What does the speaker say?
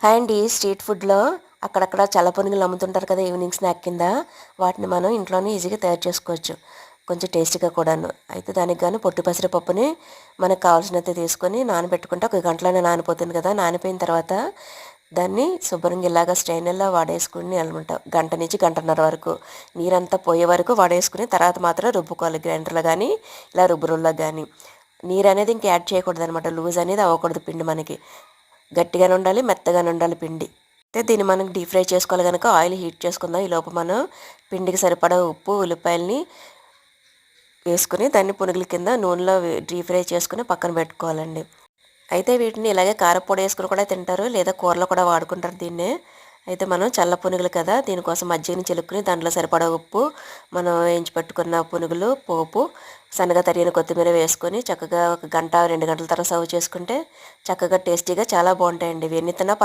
Hi అండి. Street ఫుడ్‌లో అక్కడక్కడ చల్ల పునుగులు అమ్ముతుంటారు కదా! ఈవినింగ్ స్నాక్ కింద. వాటిని మనం ఇంట్లోనే ఈజీగా తయారు చేసుకోవచ్చు. కొంచెం టేస్టీగా కూడాను. అయితే దానికి గాను పొట్టు పెసరపప్పుని మనకు కావాల్సినంత తీసుకొని నానబెట్టుకుంటే ఒక గంటలోనే నానిపోతుంది కదా! నానిపోయిన తర్వాత దాన్ని శుభ్రంగా ఇలాగ స్ట్రైనర్‌లో వాడేసుకుని అనమాట. గంట నుంచి గంటన్నర వరకు నీరంతా పోయే వరకు వాడేసుకుని తర్వాత మాత్రం రుబ్బుకోవాలి. గ్రైండర్‌లో గానీ, ఇలా రుబ్బు రోల్లో గానీ. నీరనేది ఇంక యాడ్ చేయకూడదనమాట. లూజ్ అనేది అవ్వకూడదు పిండి మనకి. గట్టిగానే ఉండాలి, మెత్తగానే ఉండాలి పిండి. అయితే దీన్ని మనం డీప్ ఫ్రై చేసుకోవాలి కనుక ఆయిల్ హీట్ చేసుకుందాం. ఈలోపు మనం పిండికి సరిపడా ఉప్పు, ఉల్లిపాయలని వేసుకుని దాన్ని పునుగుల కింద నూనెలో డీప్ ఫ్రై చేసుకుని పక్కన పెట్టుకోవాలండి. అయితే వీటిని ఇలాగే కారప్పొడి వేసుకుని కూడా తింటారు, లేదా కూరలో కూడా వాడుకుంటారు దీన్నే. అయితే మనం చల్ల పునుగులు కదా, దీనికోసం మజ్జిగని చిలుక్కుని దాంట్లో సరిపడా ఉప్పు, మనం వేయించి పెట్టుకున్న పునుగులు, పోపు, సన్నగా తరిగిన కొత్తిమీర వేసుకొని చక్కగా ఒక గంట, 2 గంటల తర్వాత సర్వ్ చేసుకుంటే చక్కగా టేస్టీగా చాలా బాగుంటాయండి. ఇవి ఎన్ని తిన్నా